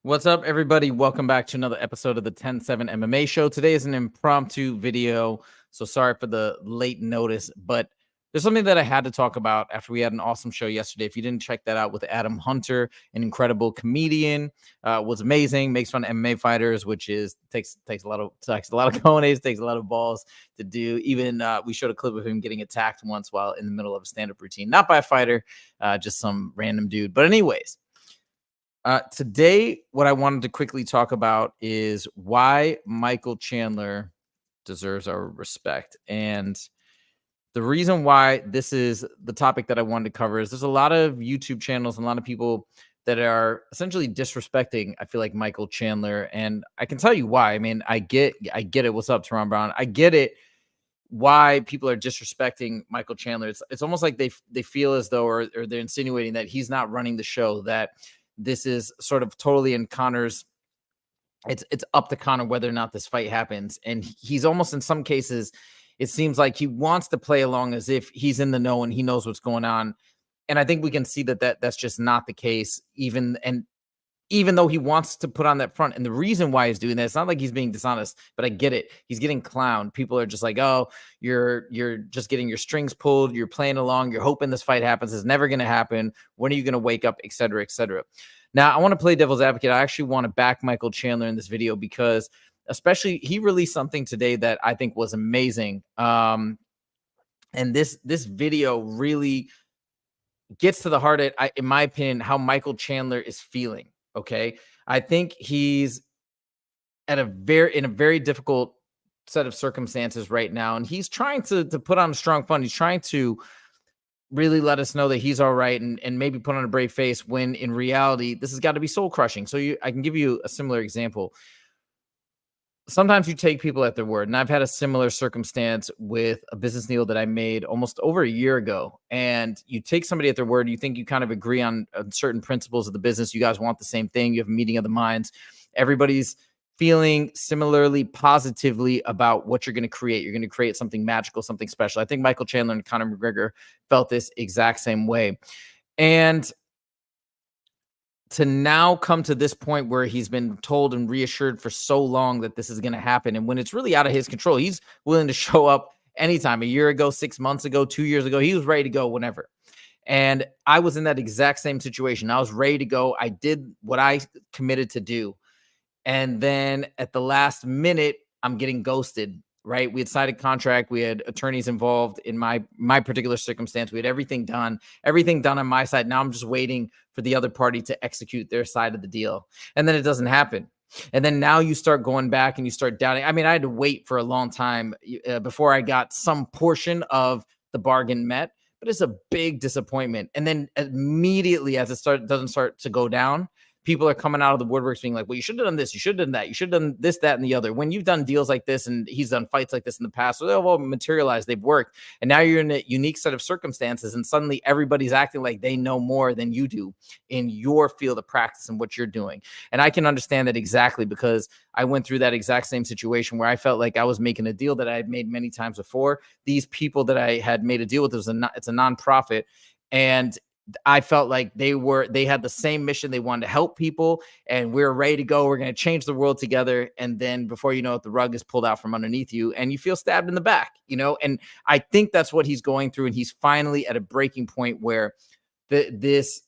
What's up, everybody? Welcome back to another episode of the 10-7 MMA show. Today is an impromptu video, so sorry for the late notice, but there's something that I had to talk about after we had an awesome show yesterday. If you didn't check that out with Adam Hunter, an incredible comedian, was amazing, makes fun of MMA fighters, which is takes a lot of cojones, takes a lot of balls to do. Even we showed a clip of him getting attacked once while in the middle of a stand-up routine, not by a fighter, just some random dude. But anyways. Today, what I wanted to quickly talk about is why Michael Chandler deserves our respect. And the reason why this is the topic that I wanted to cover is there's a lot of YouTube channels and a lot of people that are essentially disrespecting, I feel like, Michael Chandler. And I can tell you why. I mean, I get it. What's up, Teron Brown? I get it why people are disrespecting Michael Chandler. It's almost like they feel as though or they're insinuating that he's not running the show, that this is sort of totally in Conor's, it's up to Conor whether or not this fight happens. And he's almost, in some cases, it seems like he wants to play along as if he's in the know and he knows what's going on. And I think we can see that's just not the case, even though he wants to put on that front. And the reason why he's doing that, it's not like he's being dishonest, but I get it. He's getting clowned. People are just like, oh, you're just getting your strings pulled. You're playing along. You're hoping this fight happens. It's never going to happen. When are you going to wake up, et cetera, et cetera. Now, I want to play devil's advocate. I actually want to back Michael Chandler in this video because especially he released something today that I think was amazing. And this video really gets to the heart of, in my opinion, how Michael Chandler is feeling. Okay. I think he's in a very difficult set of circumstances right now. And he's trying to put on a strong front. He's trying to really let us know that he's all right and maybe put on a brave face when in reality, this has got to be soul crushing. So I can give you a similar example. Sometimes you take people at their word, and I've had a similar circumstance with a business deal that I made almost over a year ago. And you take somebody at their word, you think you kind of agree on certain principles of the business. You guys want the same thing. You have a meeting of the minds. Everybody's feeling similarly positively about what you're going to create. You're going to create something magical, something special. I think Michael Chandler and Conor McGregor felt this exact same way. And to now come to this point where he's been told and reassured for so long that this is going to happen. And when it's really out of his control, he's willing to show up anytime. A year ago, 6 months ago, 2 years ago, he was ready to go whenever. And I was in that exact same situation. I was ready to go. I did what I committed to do. And then at the last minute, I'm getting ghosted. Right. We had signed a contract. We had attorneys involved in my particular circumstance. We had everything done on my side. Now I'm just waiting for the other party to execute their side of the deal. And then it doesn't happen. And then now you start going back and you start doubting. I mean, I had to wait for a long time before I got some portion of the bargain met, but it's a big disappointment. And then immediately as it doesn't start to go down, people are coming out of the woodworks being like, well, you should have done this. You should have done that. You should have done this, that, and the other. When you've done deals like this and he's done fights like this in the past, so they've all materialized, they've worked. And now you're in a unique set of circumstances and suddenly everybody's acting like they know more than you do in your field of practice and what you're doing. And I can understand that exactly because I went through that exact same situation where I felt like I was making a deal that I had made many times before. These people that I had made a deal with, it's a nonprofit. And I felt like they had the same mission. They wanted to help people and we're ready to go. We're going to change the world together. And then before you know it, the rug is pulled out from underneath you and you feel stabbed in the back, and I think that's what he's going through. And he's finally at a breaking point where this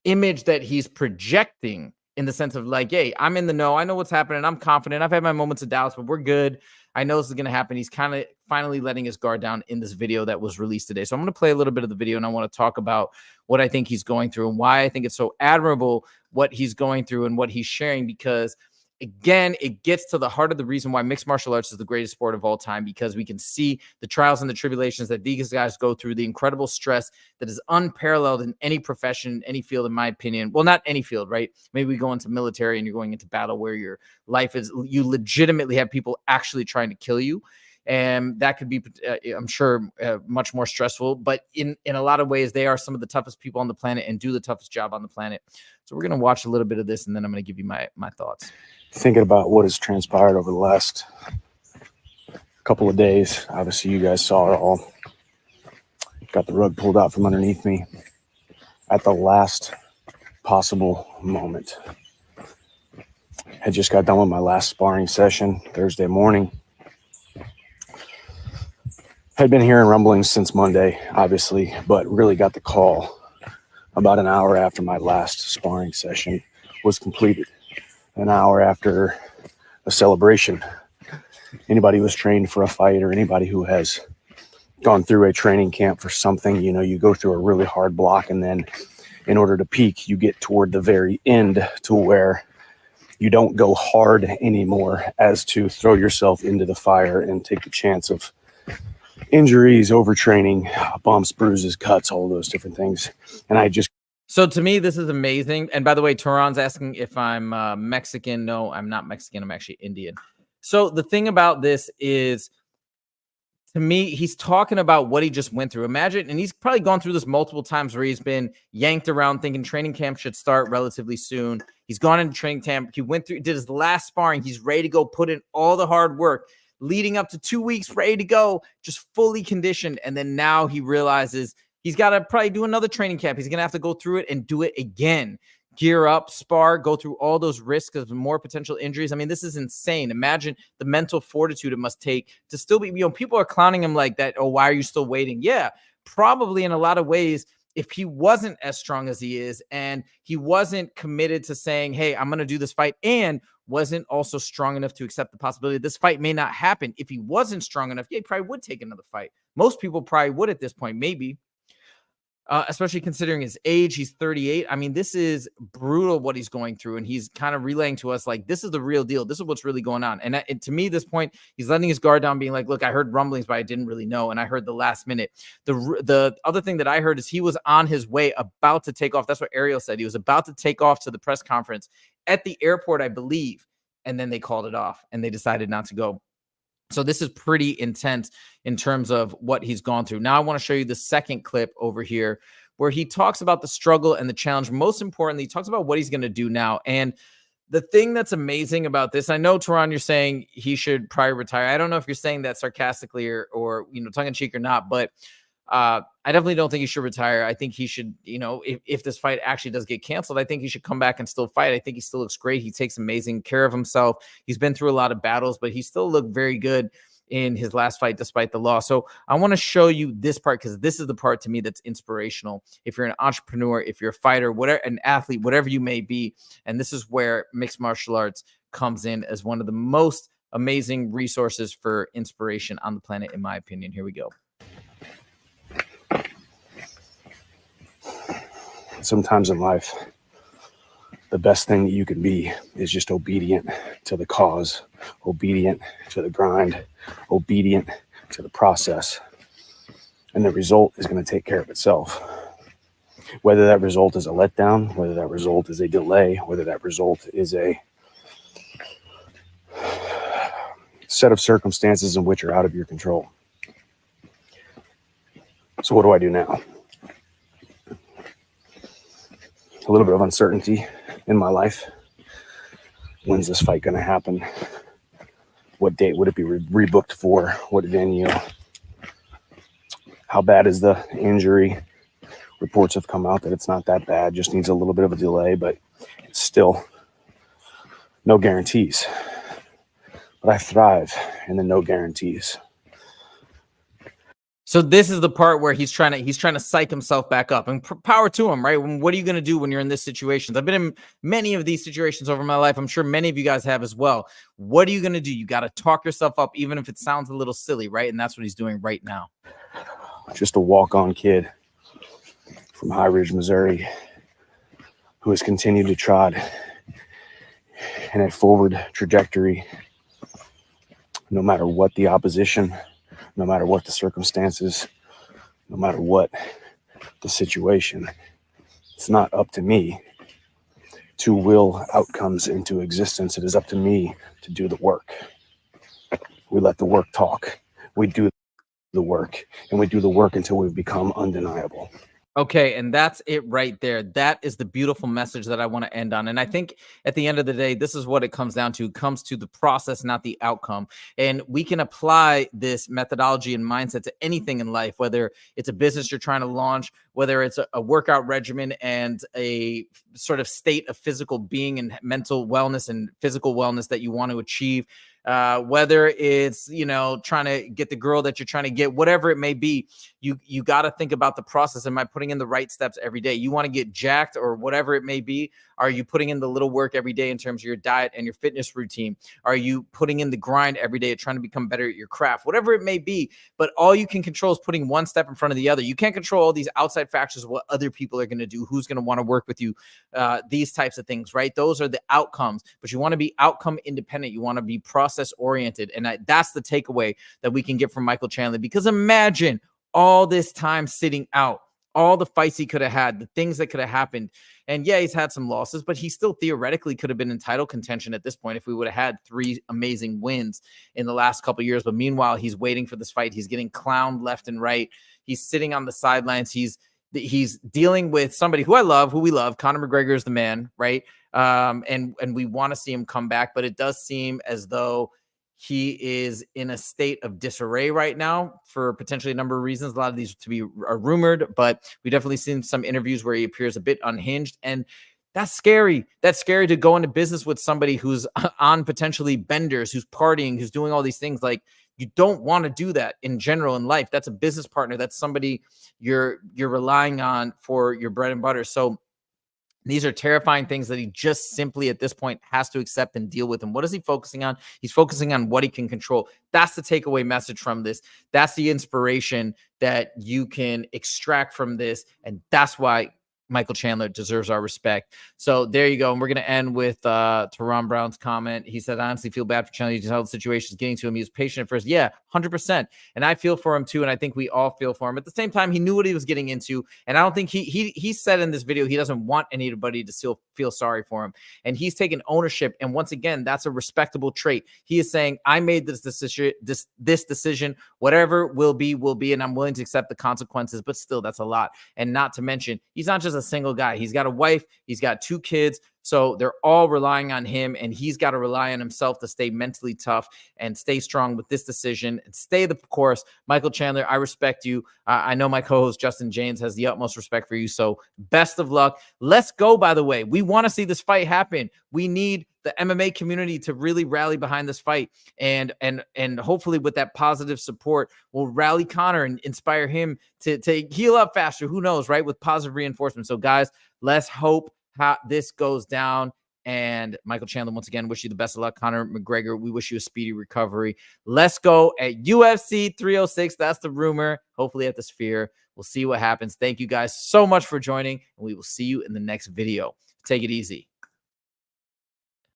image that he's projecting in the sense of like, hey, I'm in the know. I know what's happening. I'm confident. I've had my moments of doubts, but we're good. I know this is going to happen. He's kind of finally letting his guard down in this video that was released today. So I'm going to play a little bit of the video and I want to talk about what I think he's going through and why I think it's so admirable what he's going through and what he's sharing, because again, it gets to the heart of the reason why mixed martial arts is the greatest sport of all time, because we can see the trials and the tribulations that these guys go through, the incredible stress that is unparalleled in any profession, any field, in my opinion. Well, not any field, right? Maybe we go into military and you're going into battle where your life is, you legitimately have people actually trying to kill you. And that could be, I'm sure, much more stressful. But in a lot of ways, they are some of the toughest people on the planet and do the toughest job on the planet. So we're going to watch a little bit of this, and then I'm going to give you my thoughts. Thinking about what has transpired over the last couple of days. Obviously, you guys saw it all. Got the rug pulled out from underneath me at the last possible moment. Had just got done with my last sparring session Thursday morning. Had been hearing rumblings since Monday, obviously, but really got the call about an hour after my last sparring session was completed. An hour after a celebration. Anybody who was trained for a fight, or anybody who has gone through a training camp for something, you know, you go through a really hard block, and then in order to peak, you get toward the very end to where you don't go hard anymore, as to throw yourself into the fire and take the chance of injuries, overtraining, bumps, bruises, cuts, all those different things. And I just... So to me, this is amazing. And by the way, Tehran's asking if I'm Mexican. No, I'm not Mexican. I'm actually Indian. So the thing about this is, to me, he's talking about what he just went through. Imagine, and he's probably gone through this multiple times where he's been yanked around thinking training camp should start relatively soon. He's gone into training camp. He went through, did his last sparring. He's ready to go, put in all the hard work leading up to 2 weeks, ready to go, just fully conditioned. And then now he realizes he's got to probably do another training camp. He's going to have to go through it and do it again. Gear up, spar, go through all those risks of more potential injuries. I mean, this is insane. Imagine the mental fortitude it must take to still be, people are clowning him like that. Oh, why are you still waiting? Yeah, probably in a lot of ways, if he wasn't as strong as he is, and he wasn't committed to saying, hey, I'm going to do this fight, and wasn't also strong enough to accept the possibility this fight may not happen. If he wasn't strong enough, yeah, he probably would take another fight. Most people probably would at this point, maybe. Especially considering his age. He's 38. I mean, this is brutal what he's going through. And he's kind of relaying to us, like, this is the real deal. This is what's really going on. And to me, this point, he's letting his guard down, being like, look, I heard rumblings, but I didn't really know. And I heard the last minute. The other thing that I heard is he was on his way, about to take off. That's what Ariel said. He was about to take off to the press conference at the airport, I believe. And then they called it off and they decided not to go. So this is pretty intense in terms of what he's gone through. Now I want to show you the second clip over here where he talks about the struggle and the challenge. Most importantly, he talks about what he's going to do now. And the thing that's amazing about this, I know, Tehran, you're saying he should probably retire. I don't know if you're saying that sarcastically or tongue in cheek or not, but I definitely don't think he should retire. I think he should, if this fight actually does get canceled, I think he should come back and still fight. I think he still looks great. He takes amazing care of himself. He's been through a lot of battles, but he still looked very good in his last fight despite the loss. So I want to show you this part, because this is the part to me that's inspirational. If you're an entrepreneur, if you're a fighter, whatever, an athlete, whatever you may be, and this is where mixed martial arts comes in as one of the most amazing resources for inspiration on the planet, in my opinion. Here we go. Sometimes in life, the best thing that you can be is just obedient to the cause, obedient to the grind, obedient to the process. And the result is going to take care of itself. Whether that result is a letdown, whether that result is a delay, whether that result is a set of circumstances in which are out of your control. So what do I do now? A little bit of uncertainty in my life. When's this fight going to happen? What date would it be rebooked for? What venue? How bad is the injury? Reports have come out that it's not that bad, just needs a little bit of a delay, but it's still no guarantees. But I thrive in the no guarantees. So this is the part where he's trying to psych himself back up, and power to him, right? What are you going to do when you're in this situation? I've been in many of these situations over my life. I'm sure many of you guys have as well. What are you going to do? You got to talk yourself up, even if it sounds a little silly, right? And that's what he's doing right now. Just a walk-on kid from High Ridge, Missouri, who has continued to trot in a forward trajectory, no matter what the opposition, no matter what the circumstances, no matter what the situation. It's not up to me to will outcomes into existence. It is up to me to do the work. We let the work talk. We do the work, and we do the work until we've become undeniable. Okay, and that's it right there. That is the beautiful message that I want to end on. And I think at the end of the day, this is what it comes down to. It comes to the process, not the outcome. And we can apply this methodology and mindset to anything in life, whether it's a business you're trying to launch, whether it's a workout regimen and a sort of state of physical being and mental wellness and physical wellness that you want to achieve. Whether it's, trying to get the girl that you're trying to get, whatever it may be, you got to think about the process. Am I putting in the right steps every day? You want to get jacked or whatever it may be. Are you putting in the little work every day in terms of your diet and your fitness routine? Are you putting in the grind every day trying to become better at your craft? Whatever it may be, but all you can control is putting one step in front of the other. You can't control all these outside factors of what other people are going to do, who's going to want to work with you, these types of things, right? Those are the outcomes, but you want to be outcome independent. You want to be process oriented. And that's the takeaway that we can get from Michael Chandler, because imagine all this time sitting out, all the fights he could have had, the things that could have happened. And yeah, he's had some losses, but he still theoretically could have been in title contention at this point if we would have had 3 amazing wins in the last couple of years. But meanwhile, he's waiting for this fight. He's getting clowned left and right. He's sitting on the sidelines. He's dealing with somebody who we love. Conor McGregor is the man, right? And we want to see him come back, but it does seem as though he is in a state of disarray right now for potentially a number of reasons. A lot of these are rumored, but we definitely seen some interviews where he appears a bit unhinged, and that's scary. That's scary to go into business with somebody who's on potentially benders, who's partying, who's doing all these things. Like, you don't want to do that in general in life. That's a business partner. That's somebody you're relying on for your bread and butter. So these are terrifying things that he just simply at this point has to accept and deal with. And what is he focusing on? He's focusing on what he can control. That's the takeaway message from this. That's the inspiration that you can extract from this. And that's why Michael Chandler deserves our respect. So there you go. And we're going to end with Teron Brown's comment. He said, I honestly feel bad for Chandler. You can tell the situation is getting to him. He was patient at first. Yeah, 100%. And I feel for him too. And I think we all feel for him. At the same time, he knew what he was getting into. And I don't think he said in this video, he doesn't want anybody to still feel sorry for him. And he's taken ownership. And once again, that's a respectable trait. He is saying, I made this decision, whatever will be, and I'm willing to accept the consequences, but still, that's a lot. And not to mention, he's not just a single guy. He's got a wife, he's got 2 kids. So they're all relying on him, and he's got to rely on himself to stay mentally tough and stay strong with this decision and stay the course. Michael Chandler, I respect you. I know my co-host Justin James has the utmost respect for you. So best of luck. Let's go, by the way. We want to see this fight happen. We need the MMA community to really rally behind this fight. And hopefully with that positive support, we'll rally Conor and inspire him to heal up faster. Who knows, right? With positive reinforcement. So guys, let's hope how this goes down. And Michael Chandler, once again, wish you the best of luck. Conor McGregor, we wish you a speedy recovery. Let's go at UFC 306. That's the rumor. Hopefully at the Sphere. We'll see what happens. Thank you guys so much for joining, and we will see you in the next video. Take it easy.